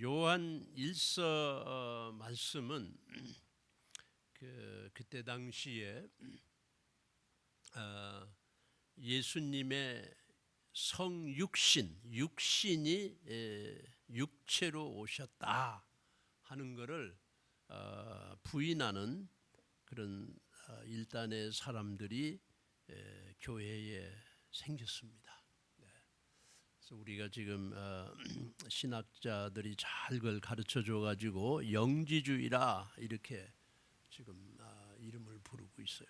요한 1서 말씀은 그때 당시에 예수님의 육신이 육체로 오셨다 하는 것을 부인하는 그런 일단의 사람들이 교회에 생겼습니다. 그래서 우리가 지금 신학자들이 잘 그걸 가르쳐 줘가지고 영지주의라 이렇게 지금 이름을 부르고 있어요.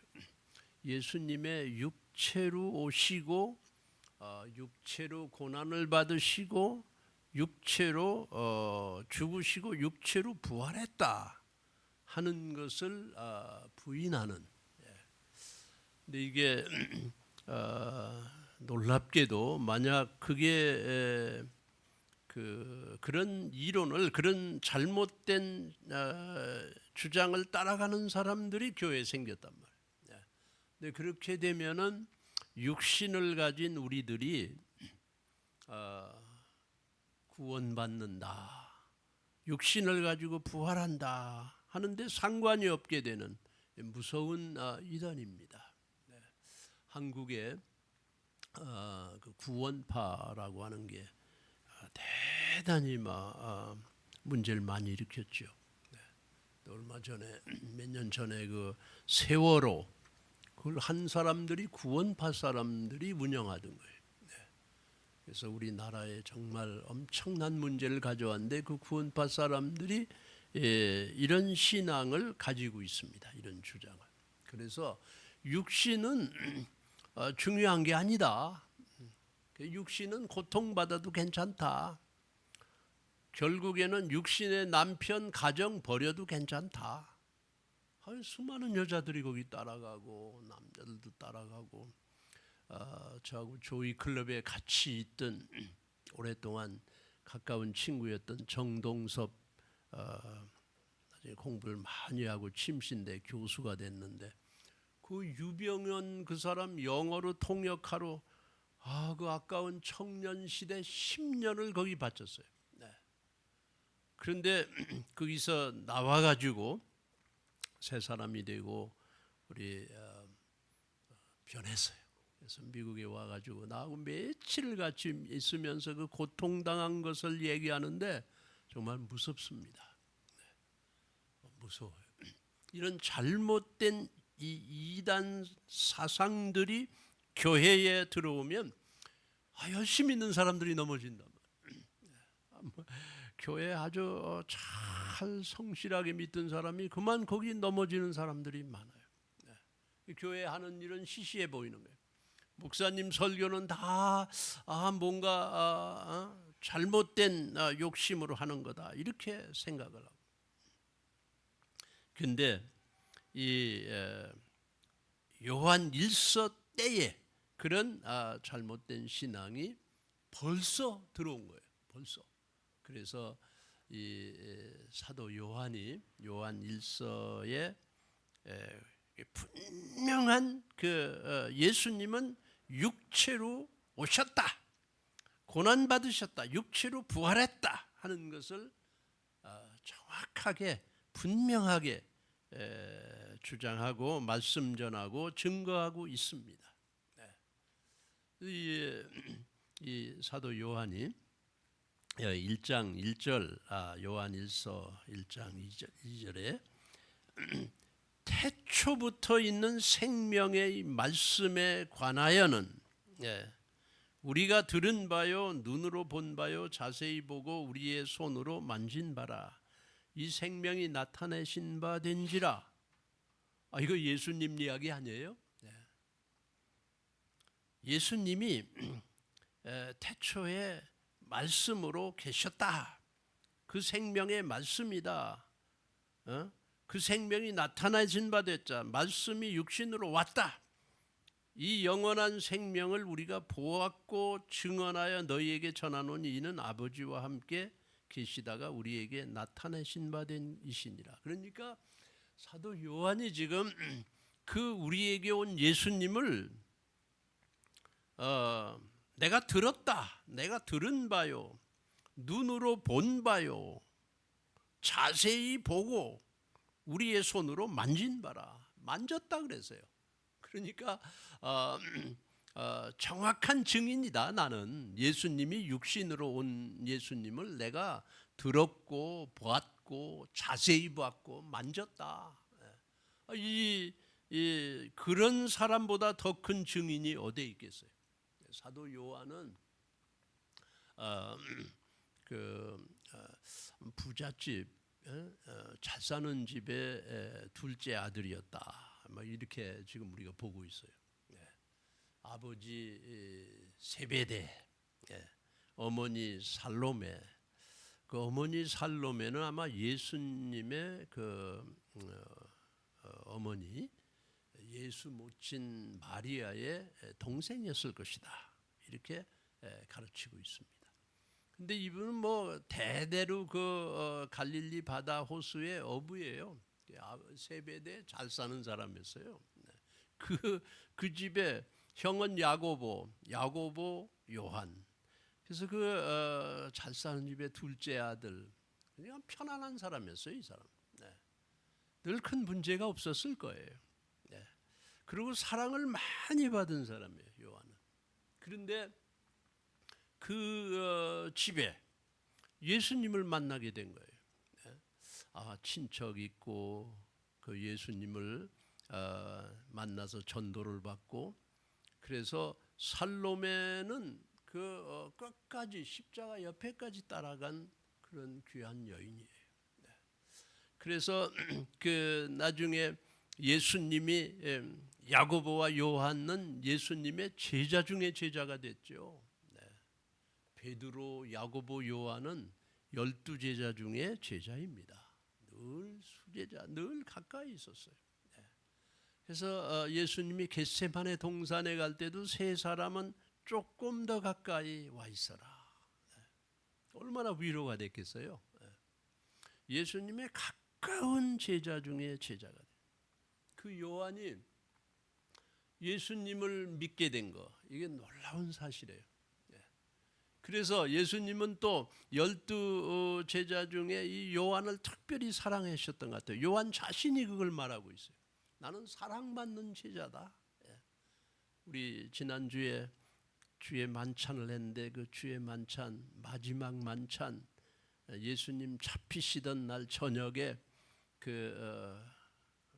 예수님의 육체로 오시고 육체로 고난을 받으시고 육체로 죽으시고 육체로 부활했다 하는 것을 부인하는. 근데 이게 놀랍게도 만약 그게 그런 이론을 그런 잘못된 주장을 따라가는 사람들이 교회에 생겼단 말이에요. 근데 그렇게 되면은 육신을 가진 우리들이 구원받는다, 육신을 가지고 부활한다 하는데 상관이 없게 되는 무서운 이단입니다. 한국에 그 구원파라고 하는 게 대단히 문제를 많이 일으켰죠. 얼마 전에 몇 년 전에 그 세월호 그걸 한 사람들이 구원파 사람들이 운영하던 거예요. 그래서 우리나라에 정말 엄청난 문제를 가져왔는데 그 구원파 사람들이 이런 신앙을 가지고 있습니다. 이런 주장을. 그래서 육신은 중요한 게 아니다. 육신은 고통받아도 괜찮다. 결국에는 육신의 남편, 가정 버려도 괜찮다. 수많은 여자들이 거기 따라가고 남자들도 따라가고 저하고 조이 클럽에 같이 있던 오랫동안 가까운 친구였던 정동섭 나중에 공부를 많이 하고 침신대 교수가 됐는데 그 유병현 그 사람 영어로 통역하러 그 아까운 청년 시대 10년을 거기 바쳤어요. 그런데 거기서 나와가지고 새 사람이 되고 우리 변했어요. 그래서 미국에 와가지고 나하고 며칠 같이 있으면서 그 고통당한 것을 얘기하는데 정말 무섭습니다. 무서워요. 이런 잘못된 이 이단 사상들이 교회에 들어오면 열심히 있는 사람들이 넘어진단 말이에요. 교회 아주 잘 성실하게 믿던 사람이 그만 거기 넘어지는 사람들이 많아요. 교회 하는 일은 시시해 보이는 거예요. 목사님 설교는 다 뭔가 잘못된 욕심으로 하는 거다 이렇게 생각을 하고. 근데 이 요한 1서 때에 그런 잘못된 신앙이 벌써 들어온 거예요. 벌써. 그래서 이 사도 요한이 요한 1서에 분명한 그 예수님은 육체로 오셨다, 고난 받으셨다, 육체로 부활했다 하는 것을 정확하게 분명하게 주장하고 말씀 전하고 증거하고 있습니다. 이 사도 요한이 1장 1절 요한 1서 1장 2절에 태초부터 있는 생명의 말씀에 관하여는 우리가 들은 바요 눈으로 본 바요 자세히 보고 우리의 손으로 만진 바라 이 생명이 나타내신 바 된지라. 이거 예수님 이야기 아니에요? 예수님이 태초에 말씀으로 계셨다. 그 생명의 말씀이다. 그 생명이 나타나신 바 됐자 말씀이 육신으로 왔다. 이 영원한 생명을 우리가 보았고 증언하여 너희에게 전하노니 이는 아버지와 함께 계시다가 우리에게 나타내신 바 된 이시니라. 그러니까 사도 요한이 지금 그 우리에게 온 예수님을 내가 들었다, 내가 들은 바요, 눈으로 본 바요. 자세히 보고 우리의 손으로 만진 바라. 만졌다 그랬어요. 그러니까 정확한 증인이다. 나는 예수님이 육신으로 온 예수님을 내가 들었고 보았고 자세히 보았고 만졌다. 그런 사람보다 더 큰 증인이 어디에 있겠어요? 사도 요한은 부잣집 잘 사는 집의 둘째 아들이었다. 이렇게 지금 우리가 보고 있어요. 아버지 세베대, 어머니 살로메. 그 어머니 살로메는 아마 예수님의 어머니 예수 모친 마리아의 동생이었을 것이다. 이렇게 가르치고 있습니다. 근데 이분은 뭐 대대로 갈릴리 바다 호수의 어부예요. 세베대 잘 사는 사람이었어요. 그 집에 형은 야고보, 요한. 그래서 잘 사는 집의 둘째 아들. 그냥 편안한 사람이었어요, 이 사람. 늘 큰 문제가 없었을 거예요. 그리고 사랑을 많이 받은 사람이에요, 요한은. 그런데 집에 예수님을 만나게 된 거예요. 친척 있고 그 예수님을 만나서 전도를 받고, 그래서 살로메는 끝까지 십자가 옆에까지 따라간 그런 귀한 여인이에요. 그래서 나중에 예수님이 야고보와 요한은 예수님의 제자 중에 제자가 됐죠. 베드로, 야고보, 요한은 12제자 중에 제자입니다. 늘 수제자, 늘 가까이 있었어요. 그래서 예수님이 겟세마네 동산에 갈 때도 세 사람은 조금 더 가까이 와 있어라. 얼마나 위로가 됐겠어요. 예수님의 가까운 제자 중에 제자가 돼요. 그 요한이 예수님을 믿게 된 거, 이게 놀라운 사실이에요. 그래서 예수님은 또 12제자 중에 이 요한을 특별히 사랑하셨던 것 같아요. 요한 자신이 그걸 말하고 있어요. 나는 사랑받는 제자다. 우리 지난주에 주의 만찬을 했는데 그 주의 만찬, 마지막 만찬, 예수님 잡히시던 날 저녁에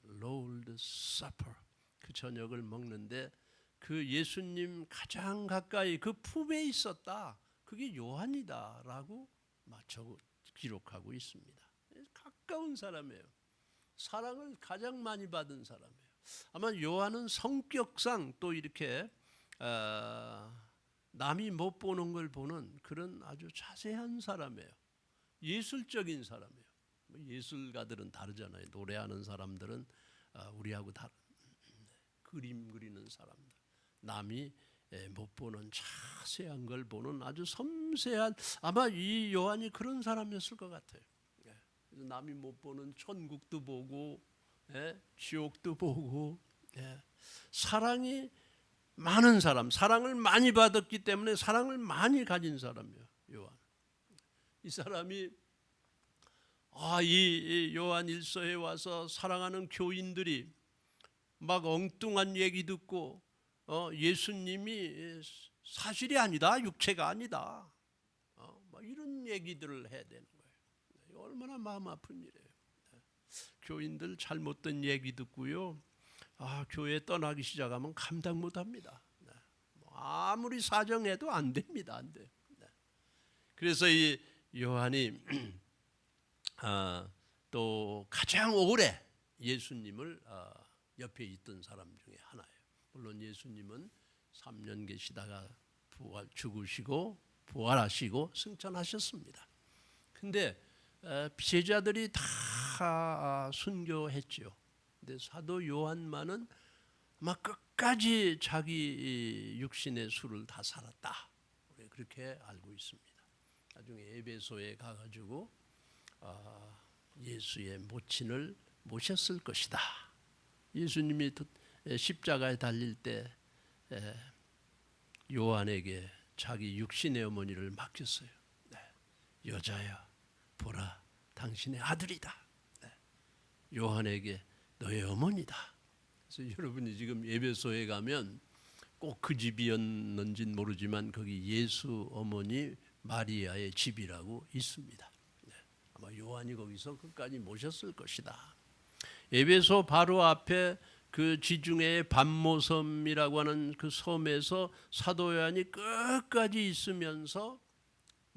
Lord Supper, 그 저녁을 먹는데 그 예수님 가장 가까이 그 품에 있었다. 그게 요한이다라고 기록하고 있습니다. 가까운 사람이에요. 사랑을 가장 많이 받은 사람이에요. 아마 요한은 성격상 또 이렇게 남이 못 보는 걸 보는 그런 아주 자세한 사람이에요. 예술적인 사람이에요. 예술가들은 다르잖아요. 노래하는 사람들은 우리하고 다른, 그림 그리는 사람들, 남이 못 보는 자세한 걸 보는 아주 섬세한, 아마 이 요한이 그런 사람이었을 것 같아요. 그래서 남이 못 보는 천국도 보고 지옥도 보고, 사랑이 많은 사람, 사랑을 많이 받았기 때문에 사랑을 많이 가진 사람이에요, 요한. 이 사람이 이 요한 일서에 와서 사랑하는 교인들이 막 엉뚱한 얘기 듣고 예수님이 사실이 아니다, 육체가 아니다, 막 이런 얘기들을 해야 되는 거예요. 얼마나 마음 아픈 일이에요. 교인들 잘못된 얘기 듣고요, 교회 떠나기 시작하면 감당 못합니다. 아무리 사정해도 안 됩니다, 안 돼요. 그래서 이 요한이 또 가장 오래 예수님을 옆에 있던 사람 중에 하나예요. 물론 예수님은 3년 계시다가 죽으시고 부활하시고 승천하셨습니다. 근데 제자들이 다 순교했죠. 근데 사도 요한만은 막 끝까지 자기 육신의 수를 다 살았다. 그렇게 알고 있습니다. 나중에 에베소에 가가지고 예수의 모친을 모셨을 것이다. 예수님이 십자가에 달릴 때 요한에게 자기 육신의 어머니를 맡겼어요. 여자야, 보라, 당신의 아들이다. 요한에게 너의 어머니다. 그래서 여러분이 지금 에베소에 가면 꼭 그 집이었는지는 모르지만 거기 예수 어머니 마리아의 집이라고 있습니다. 아마 요한이 거기서 끝까지 모셨을 것이다. 에베소 바로 앞에 그 지중해의 반모섬이라고 하는 그 섬에서 사도 요한이 끝까지 있으면서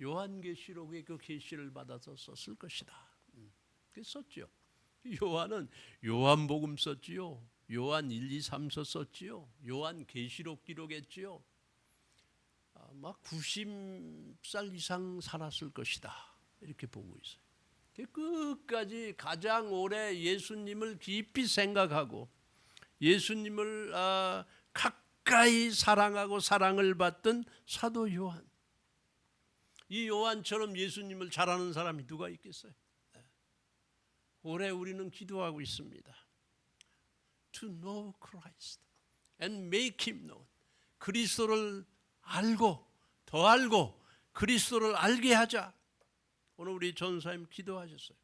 요한계시록에 그 계시를 받아서 썼을 것이다. 그래서 썼죠. 요한은 요한복음 썼지요. 요한 1, 2, 3서 썼지요. 요한 계시록 기록했지요. 아마 90살 이상 살았을 것이다. 이렇게 보고 있어요. 끝까지 가장 오래 예수님을 깊이 생각하고 예수님을 가까이 사랑하고 사랑을 받던 사도 요한. 이 요한처럼 예수님을 잘 아는 사람이 누가 있겠어요? 올해 우리는 기도하고 있습니다. To know Christ and make Him known. 그리스도를 알고 더 알고 그리스도를 알게 하자. 오늘 우리 전사님 기도하셨어요.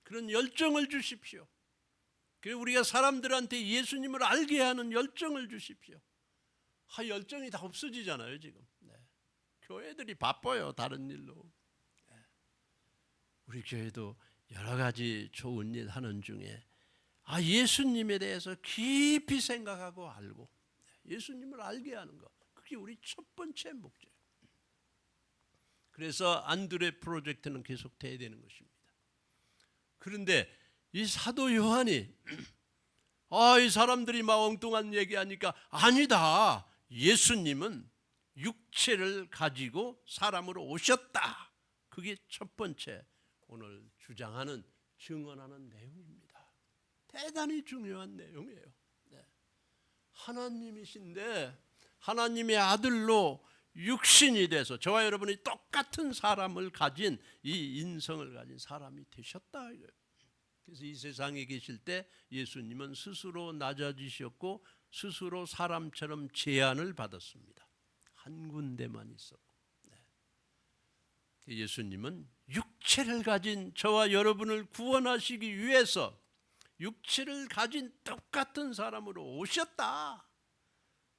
그런 열정을 주십시오. 그리고 우리가 사람들한테 예수님을 알게 하는 열정을 주십시오. 열정이 다 없어지잖아요 지금. 교회들이 바빠요 다른 일로. 우리 교회도 여러 가지 좋은 일 하는 중에 예수님에 대해서 깊이 생각하고 알고 예수님을 알게 하는 것, 그게 우리 첫 번째 목적이에요. 그래서 안드레 프로젝트는 계속 돼야 되는 것입니다. 그런데 이 사도 요한이 이 사람들이 막 엉뚱한 얘기하니까 아니다. 예수님은 육체를 가지고 사람으로 오셨다. 그게 첫 번째 오늘 주장하는 증언하는 내용입니다. 대단히 중요한 내용이에요. 하나님이신데 하나님의 아들로 육신이 돼서 저와 여러분이 똑같은 사람을 가진 이 인성을 가진 사람이 되셨다. 그래서 이 세상에 계실 때 예수님은 스스로 낮아지셨고 스스로 사람처럼 제한을 받았습니다. 한 군데만 있었고. 예수님은 육체를 가진 저와 여러분을 구원하시기 위해서 육체를 가진 똑같은 사람으로 오셨다.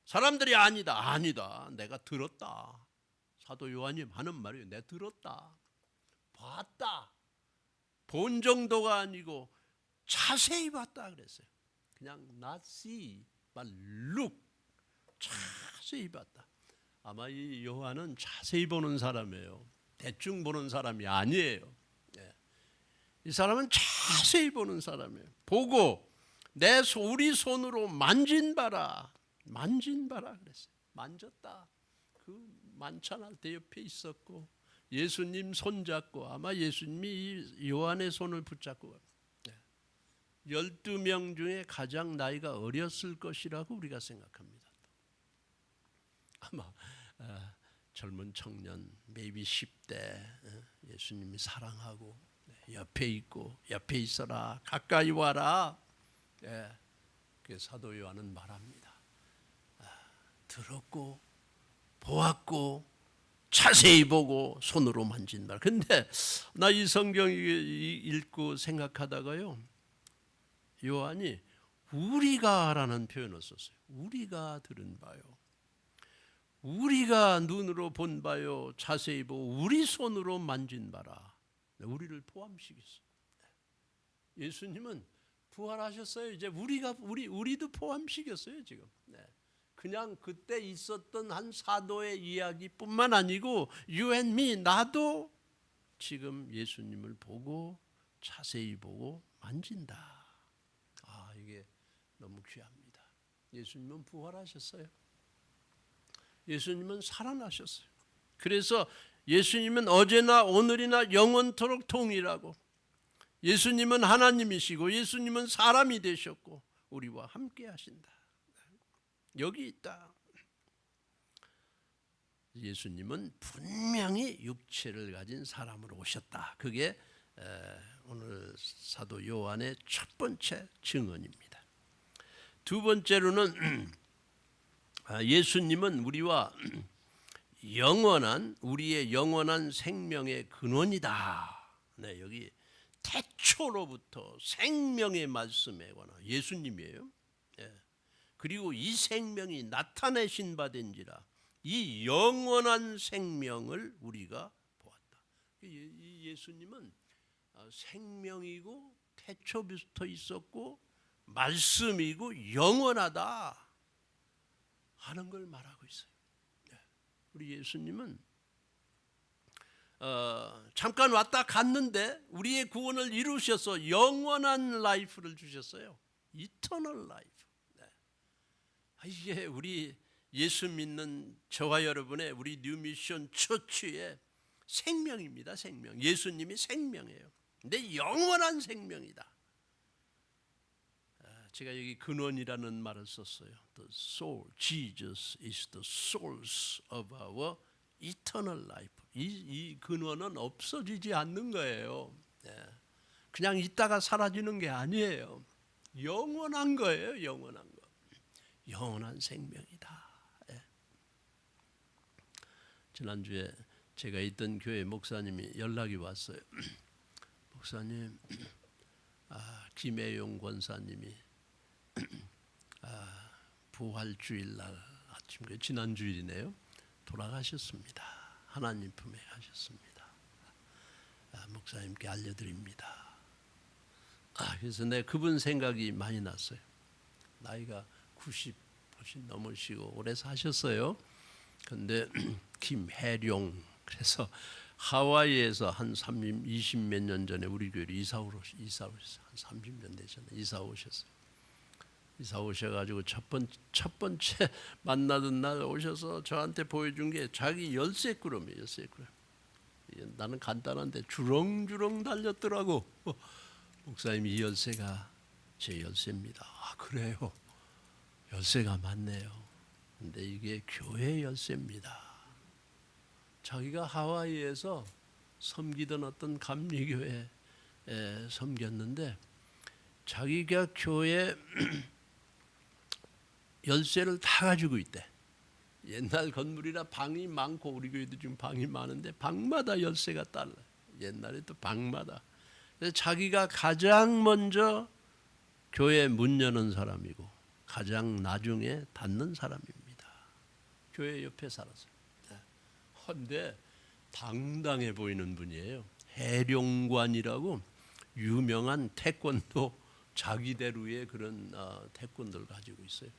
사람들이 아니다 내가 들었다. 사도 요한이 하는 말이에요. 내가 들었다, 봤다. 본 정도가 아니고 자세히 봤다 그랬어요. 그냥 not see, but look. 자세히 봤다. 아마 이 요한은 자세히 보는 사람이에요. 대충 보는 사람이 아니에요. 이 사람은 자세히 보는 사람이에요. 보고 우리 손으로 만진봐라 그랬어요. 만졌다. 그 만찬할 때 옆에 있었고 예수님 손잡고 아마 예수님이 요한의 손을 붙잡고 12명 중에 가장 나이가 어렸을 것이라고 우리가 생각합니다. 아마 젊은 청년, maybe 10대 예수님이 사랑하고 옆에 있고 옆에 있어라, 가까이 와라. 그 사도 요한은 말합니다. 들었고 보았고 자세히 보고 손으로 만진다. 근데 나 이 성경 읽고 생각하다가요, 요한이 우리가라는 표현을 썼어요. 우리가 들은 바요, 우리가 눈으로 본 바요, 자세히 보고 우리 손으로 만진 바라. 우리를 포함시켰어요. 예수님은 부활하셨어요. 이제 우리도 포함시켰어요 지금. 그냥 그때 있었던 한 사도의 이야기뿐만 아니고 you and me, 나도 지금 예수님을 보고 자세히 보고 만진다. 이게 너무 귀합니다. 예수님은 부활하셨어요. 예수님은 살아나셨어요. 그래서 예수님은 어제나 오늘이나 영원토록 동일하고, 예수님은 하나님이시고 예수님은 사람이 되셨고 우리와 함께 하신다. 여기 있다. 예수님은 분명히 육체를 가진 사람으로 오셨다. 그게 오늘 사도 요한의 첫 번째 증언입니다. 두 번째로는 예수님은 우리와 영원한 우리의 영원한 생명의 근원이다. 네, 여기 태초로부터 생명의 말씀에 관한 예수님이에요. 예. 그리고 이 생명이 나타내신 바 된지라 이 영원한 생명을 우리가 보았다. 이 예수님은 생명이고 태초부터 있었고 말씀이고 영원하다 하는 걸 말하고 있어요. 우리 예수님은 잠깐 왔다 갔는데 우리의 구원을 이루셔서 영원한 라이프를 주셨어요. 이터널 라이프. 네. 이게 우리 예수 믿는 저와 여러분의 우리 뉴미션 처치의 생명입니다. 생명. 예수님이 생명이에요. 근데 영원한 생명이다. 제가 여기 근원이라는 말을 썼어요. The soul, Jesus is the source of our eternal life. 이 근원은 없어지지 않는 거예요. 그냥 있다가 사라지는 게 아니에요. 영원한 거예요. 영원한 거. 영원한 생명이다. 지난주에 제가 있던 교회 목사님이 연락이 왔어요. 목사님, 김혜용 권사님이 부활주일날 아침, 지난주일이네요. 돌아가셨습니다. 하나님 품에 가셨습니다. 목사님께 알려드립니다. 그래서 내 그분 생각이 많이 났어요. 나이가 90 훨씬 넘으시고 오래 사셨어요. 그런데 김혜룡, 그래서 하와이에서 한 20몇 년 전에 우리 교회로 이사 오셨어요. 한 30년 되셨네. 이사 오셔가지고 첫 번째 만나던 날 오셔서 저한테 보여준 게 자기 열쇠꾸러미예요. 열쇠꾸러미. 나는 간단한데 주렁주렁 달렸더라고. 목사님, 이 열쇠가 제 열쇠입니다. 그래요? 열쇠가 많네요. 근데 이게 교회 열쇠입니다. 자기가 하와이에서 섬기던 어떤 감리교회에 섬겼는데 자기가 교회 열쇠를 다 가지고 있대. 옛날 건물이라 방이 많고 우리 교회도 지금 방이 많은데 방마다 열쇠가 달라. 옛날에 또 방마다. 그래서 자기가 가장 먼저 교회 문 여는 사람이고 가장 나중에 닫는 사람입니다. 교회 옆에 살았어요. 근데 당당해 보이는 분이에요. 해룡관이라고 유명한 태권도 자기대로의 그런 태권도를 가지고 있어요.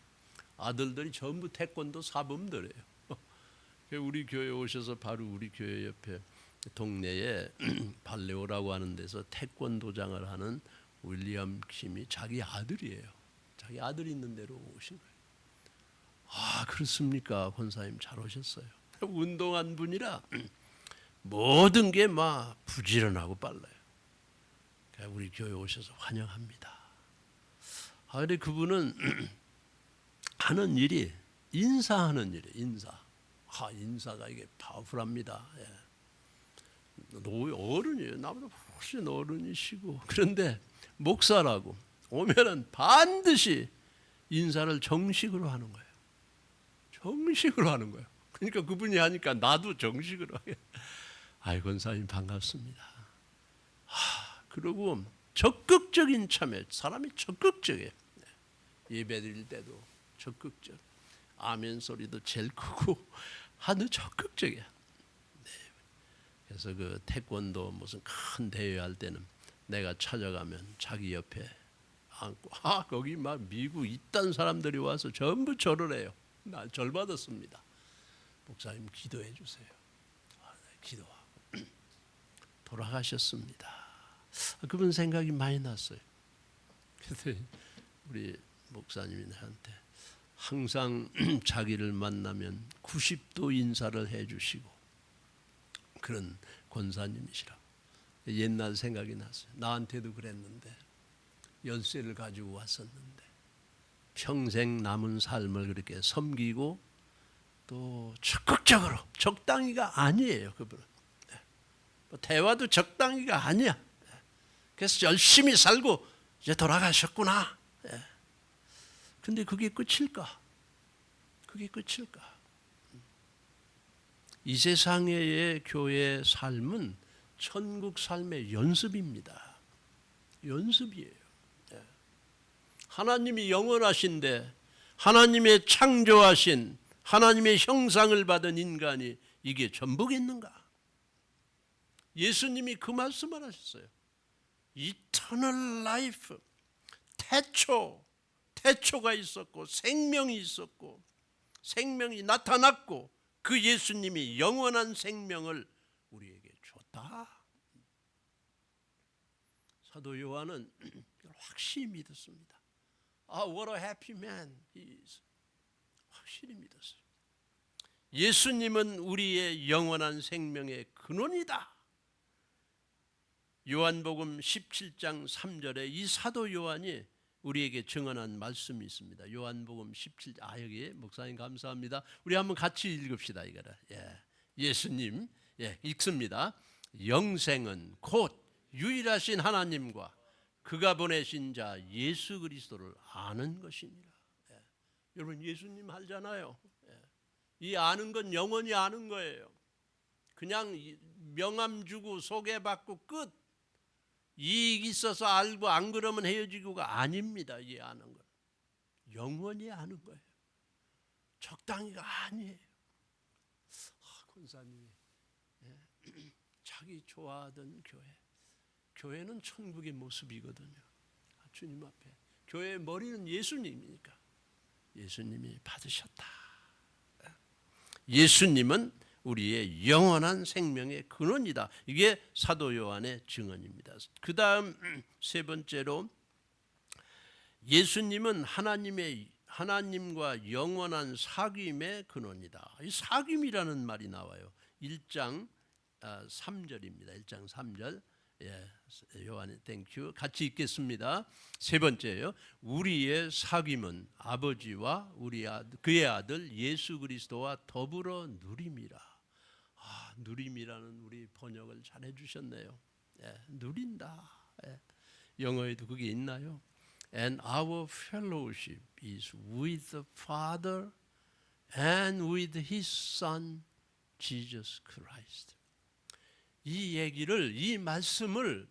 아들들이 전부 태권도 사범들이에요. 우리 교회 오셔서 바로 우리 교회 옆에 동네에 발레오라고 하는 데서 태권도장을 하는 윌리엄 킴이 자기 아들이에요. 자기 아들 있는 데로 오신 거예요. 그렇습니까? 권사님 잘 오셨어요. 운동한 분이라 모든 게 막 부지런하고 빨라요. 우리 교회 오셔서 환영합니다. 근데 그분은 하는 일이 인사하는 일이에요. 인사가 이게 파워풀합니다. 어른이에요. 나보다 훨씬 어른이시고. 그런데 목사라고 오면은 반드시 인사를 정식으로 하는 거예요. 정식으로 하는 거예요. 그러니까 그분이 하니까 나도 정식으로 하게. 권사님 반갑습니다. 그리고 적극적인 참여. 사람이 적극적이에요. 예배 드릴 때도 적극적. 아멘 소리도 제일 크고 아주 적극적이야. 그래서 그 태권도 무슨 큰 대회 할 때는 내가 찾아가면 자기 옆에 앉고 거기 막 미국 이딴 사람들이 와서 전부 절을 해요. 나 절 받았습니다. 목사님 기도해 주세요. 기도하고 돌아가셨습니다. 그분 생각이 많이 났어요. 그래서 우리 목사님이 나한테 항상 자기를 만나면 90도 인사를 해주시고 그런 권사님이시라고. 옛날 생각이 났어요. 나한테도 그랬는데 열쇠를 가지고 왔었는데 평생 남은 삶을 그렇게 섬기고 또 적극적으로, 적당히가 아니에요. 그분은 대화도 적당히가 아니야. 그래서 열심히 살고 이제 돌아가셨구나. 근데 그게 끝일까? 그게 끝일까? 이 세상의 교회 삶은 천국 삶의 연습입니다. 연습이에요. 하나님이 영원하신데 하나님의 창조하신 하나님의 형상을 받은 인간이 이게 전부겠는가? 예수님이 그 말씀을 하셨어요. Eternal life, 태초가 있었고 생명이 있었고 생명이 나타났고 그 예수님이 영원한 생명을 우리에게 줬다. 사도 요한은 확실히 믿었습니다. What a happy man he is. 확실히 믿었어요. 예수님은 우리의 영원한 생명의 근원이다. 요한복음 17장 3절에 이 사도 요한이 우리에게 증언한 말씀이 있습니다. 요한복음 17장 여기 목사님 감사합니다. 우리 한번 같이 읽읍시다 이거를. 예수님 읽습니다. 영생은 곧 유일하신 하나님과 그가 보내신 자 예수 그리스도를 아는 것이니라. 여러분 예수님 알잖아요. 이 아는 건 영원히 아는 거예요. 그냥 명함 주고 소개받고 끝. 이익 있어서 알고 안 그러면 헤어지고가 아닙니다. 이 아는 건 영원히 아는 거예요. 적당히가 아니에요. 권사님이 자기 좋아하던 교회는 천국의 모습이거든요. 주님 앞에 교회의 머리는 예수님이니까 예수님이 받으셨다. 예수님은 우리의 영원한 생명의 근원이다. 이게 사도 요한의 증언입니다. 그 다음 세 번째로 예수님은 하나님과 영원한 사귐의 근원이다. 이 사귐이라는 말이 나와요. 1장 3절입니다. 1장 3절. 요한의 땡큐. 같이 읽겠습니다. 세 번째요. 우리의 사귐은 아버지와 그의 아들 예수 그리스도와 더불어 누림이라. 누림이라는 우리 번역을 잘 해주셨네요. 누린다. 영어에도 그게 있나요? And our fellowship is with the Father and with His Son Jesus Christ. 이 말씀을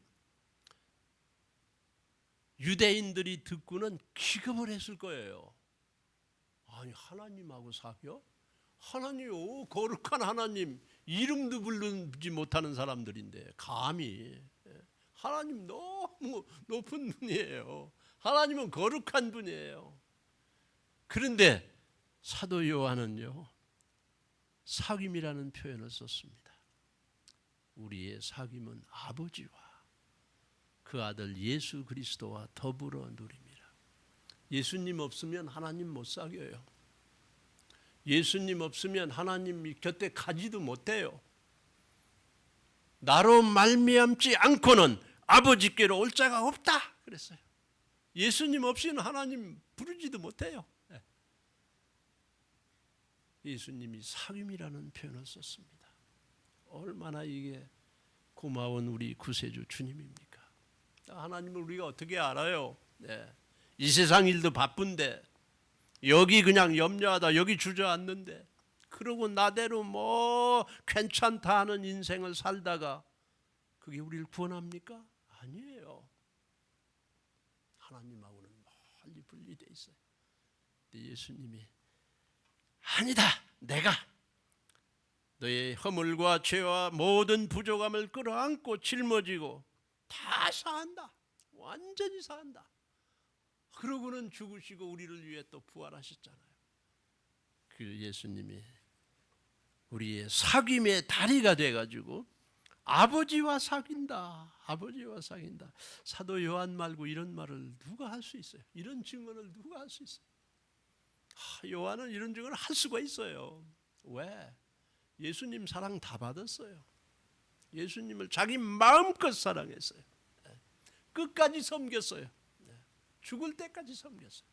유대인들이 듣고는 기겁을 했을 거예요. 아니 하나님하고 사겨? 하나님, 거룩한 하나님, 이름도 부르지 못하는 사람들인데 감히. 하나님 너무 높은 분이에요. 하나님은 거룩한 분이에요. 그런데 사도 요한은요 사귐이라는 표현을 썼습니다. 우리의 사귐은 아버지와 그 아들 예수 그리스도와 더불어 누림이라. 예수님 없으면 하나님 못 사귀어요. 예수님 없으면 하나님 곁에 가지도 못해요. 나로 말미암지 않고는 아버지께로 올 자가 없다 그랬어요. 예수님 없이는 하나님 부르지도 못해요. 예수님이 사귐이라는 표현을 썼습니다. 얼마나 이게 고마운 우리 구세주 주님입니까? 하나님을 우리가 어떻게 알아요? 이 세상 일도 바쁜데 여기 그냥 염려하다 여기 주저앉는데 그러고 나대로 뭐 괜찮다 하는 인생을 살다가 그게 우리를 구원합니까? 아니에요. 하나님하고는 멀리 분리되어 있어요. 근데 예수님이 아니다. 내가 너의 허물과 죄와 모든 부족함을 끌어안고 짊어지고 다 사한다. 완전히 사한다. 그러고는 죽으시고 우리를 위해 또 부활하셨잖아요. 그 예수님이 우리의 사귐의 다리가 돼가지고 아버지와 사귄다. 아버지와 사귄다. 사도 요한 말고 이런 말을 누가 할 수 있어요? 이런 증언을 누가 할 수 있어요? 요한은 이런 증언을 할 수가 있어요. 왜? 예수님 사랑 다 받았어요. 예수님을 자기 마음껏 사랑했어요. 끝까지 섬겼어요. 죽을 때까지 섬겼어요.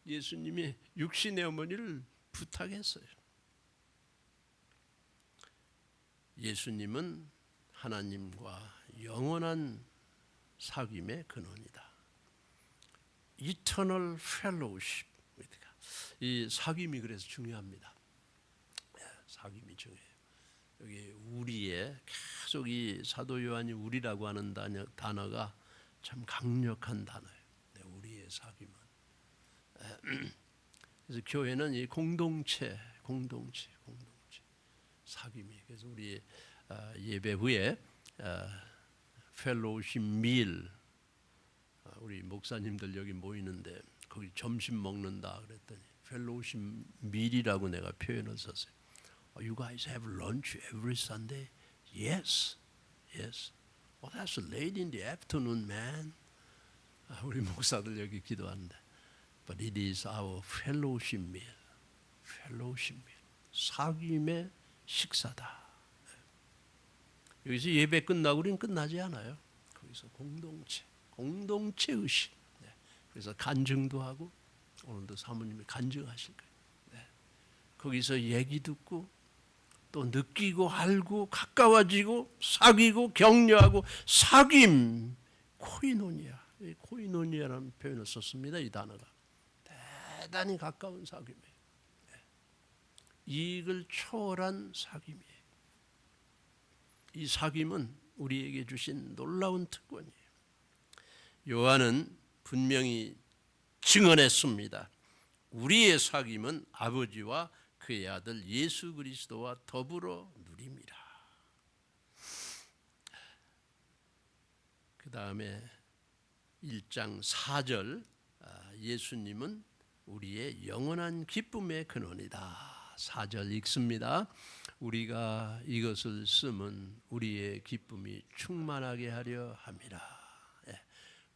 예수님이 육신의 어머니를 부탁했어요. 예수님은 하나님과 영원한 사귐의 근원이다. Eternal fellowship. 이 사귐이 그래서 중요합니다. 사귐이 중요해요. 여기 우리의 계속 이 사도 요한이 우리라고 하는 단어가 참 강력한 단어예요. 우리의 사귐은. 그래서 교회는 이 공동체, 사귐이. 그래서 우리 예배 후에 펠로우십 밀, 우리 목사님들 여기 모이는데 거기 점심 먹는다 그랬더니 펠로우십 밀이라고 내가 표현을 썼어요. You guys have lunch every Sunday? Yes. Well, that's late in the afternoon, man. 우리 목사들 여기 기도하는데, but it is our fellowship meal. 사귐의 식사다. 여기서 예배 끝나고 우리는 끝나지 않아요. 거기서 공동체 의식. 그래서 간증도 하고 오늘도 사모님이 간증하실 거예요. 거기서 얘기 듣고 또 느끼고 알고 가까워지고 사귀고 격려하고 사귐, 코이노니아라는 표현을 썼습니다. 이 단어가 대단히 가까운 사귐이에요. 이익을 초월한 사귐이에요. 이 사귐은 우리에게 주신 놀라운 특권이에요. 요한은 분명히 증언했습니다. 우리의 사귐은 아버지와 그의 아들 예수 그리스도와 더불어 누립니다. 그 다음에 1장 4절, 예수님은 우리의 영원한 기쁨의 근원이다. 4절 읽습니다. 우리가 이것을 쓰면 우리의 기쁨이 충만하게 하려 함이라.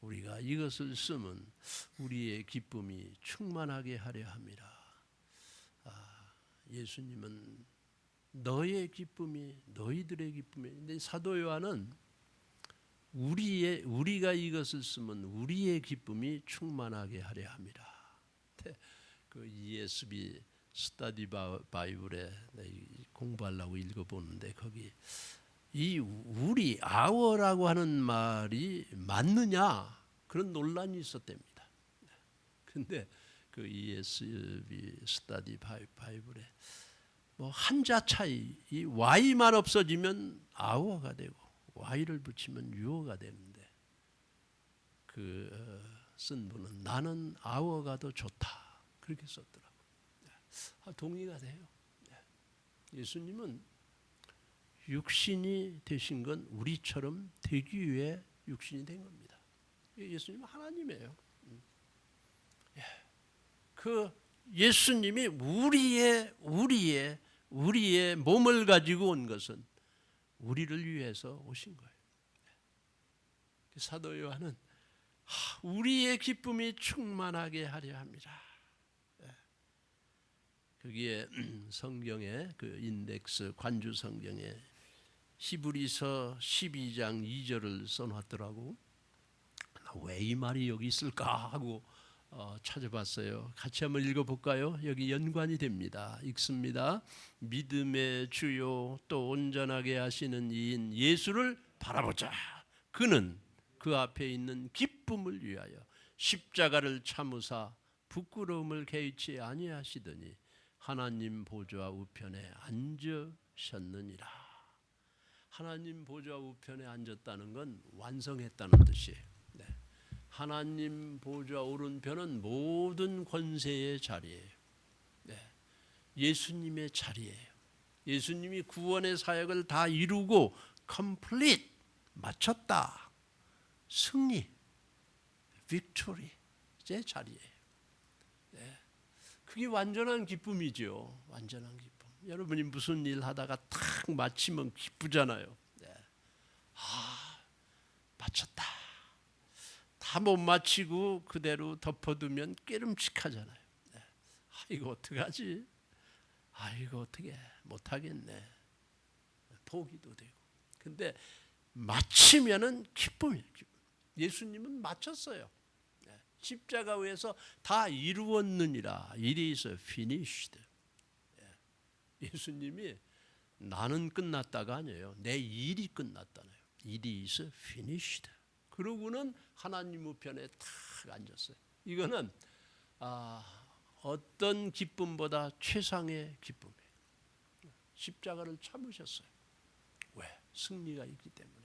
우리가 이것을 쓰면 우리의 기쁨이 충만하게 하려 함이라. 예수님은 너의 기쁨이 너희들의 기쁨이. 근데 사도 요한은 우리가 이것을 쓰면 우리의 기쁨이 충만하게 하려 함이라. 그 ESV 스터디 바이블에 공부하려고 읽어보는데 거기 이 우리 아워라고 하는 말이 맞느냐 그런 논란이 있었답니다. 근데 그 ESV 스터디 바이블에 뭐 한자 차이, 이 Y만 없어지면 아워가 되고 Y를 붙이면 유어가 되는데 그 쓴 분은 나는 아워가 더 좋다 그렇게 썼더라고요. 동의가 돼요. 예수님은 육신이 되신 건 우리처럼 되기 위해 육신이 된 겁니다. 예수님은 하나님이에요. 그 예수님이 우리의 몸을 가지고 온 것은 우리를 위해서 오신 거예요. 사도 요한은 우리의 기쁨이 충만하게 하려 합니다. 거기에 성경의 그 인덱스 관주 성경에 히브리서 12장 2절을 써놨더라고. 왜 이 말이 여기 있을까 하고 찾아봤어요. 같이 한번 읽어볼까요? 여기 연관이 됩니다. 읽습니다. 믿음의 주요 또 온전하게 하시는 이인 예수를 바라보자. 그는 그 앞에 있는 기쁨을 위하여 십자가를 참으사 부끄러움을 개의치 아니하시더니 하나님 보좌 우편에 앉으셨느니라. 하나님 보좌 우편에 앉았다는 건 완성했다는 뜻이에요. 하나님 보좌 오른편은 모든 권세의 자리예요. 예수님의 자리예요. 예수님이 구원의 사역을 다 이루고 complete 마쳤다. 승리, victory 제 자리예요. 그게 완전한 기쁨이죠. 완전한 기쁨. 여러분이 무슨 일 하다가 탁 마치면 기쁘잖아요. 마쳤다. 다 못 마치고 그대로 덮어두면 깨름칙하잖아요. 이거 어떡하지? 이거 어떻게 못하겠네. 포기도 되고. 근데 마치면은 기쁨이에요. 예수님은 마쳤어요. 십자가 위에서 다 이루었느니라. It is finished. 예수님이 나는 끝났다가 아니에요. 내 일이 끝났다네요. It is finished. 그러고는 하나님 우편에 탁 앉았어요. 이거는 어떤 기쁨보다 최상의 기쁨이에요. 십자가를 참으셨어요. 왜? 승리가 있기 때문에.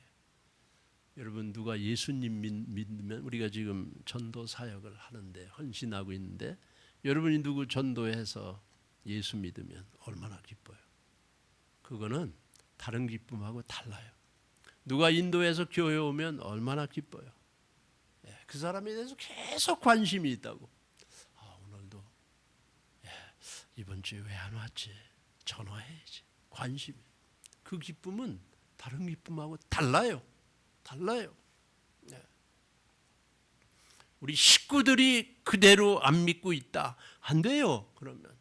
여러분, 누가 예수님 믿으면, 우리가 지금 전도 사역을 하는데 헌신하고 있는데, 여러분이 누구 전도해서 예수 믿으면 얼마나 기뻐요. 그거는 다른 기쁨하고 달라요. 누가 인도해서 교회 오면 얼마나 기뻐요. 그 사람에 대해서 계속 관심이 있다고. 오늘도 이번 주에 왜 안 왔지? 전화해야지. 관심이. 그 기쁨은 다른 기쁨하고 달라요. 달라요. 우리 식구들이 그대로 안 믿고 있다. 안 돼요. 그러면.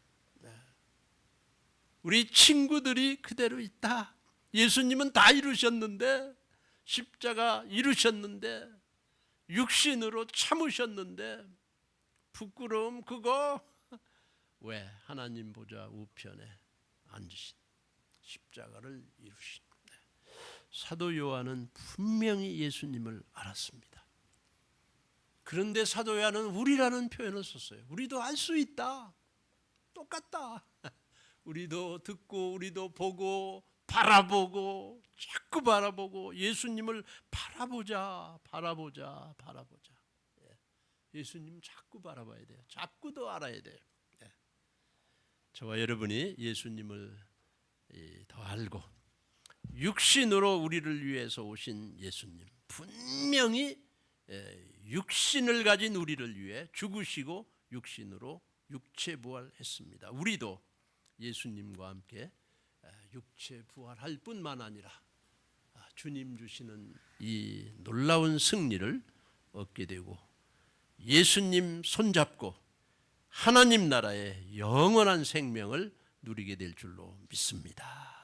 우리 친구들이 그대로 있다. 예수님은 다 이루셨는데, 십자가 이루셨는데, 육신으로 참으셨는데, 부끄러움 그거 왜? 하나님 보좌 우편에 앉으신, 십자가를 이루신. 사도 요한은 분명히 예수님을 알았습니다. 그런데 사도 요한은 우리라는 표현을 썼어요. 우리도 알 수 있다. 똑같다. 우리도 듣고, 우리도 보고, 바라보고, 자꾸 바라보고, 예수님을 바라보자. 예수님 자꾸 바라봐야 돼요. 자꾸 더 알아야 돼요. 저와 여러분이 예수님을 더 알고 육신으로 우리를 위해서 오신 예수님, 분명히 육신을 가진 우리를 위해 죽으시고 육신으로 육체 부활했습니다. 우리도 예수님과 함께 육체 부활할 뿐만 아니라 주님 주시는 이 놀라운 승리를 얻게 되고 예수님 손잡고 하나님 나라의 영원한 생명을 누리게 될 줄로 믿습니다.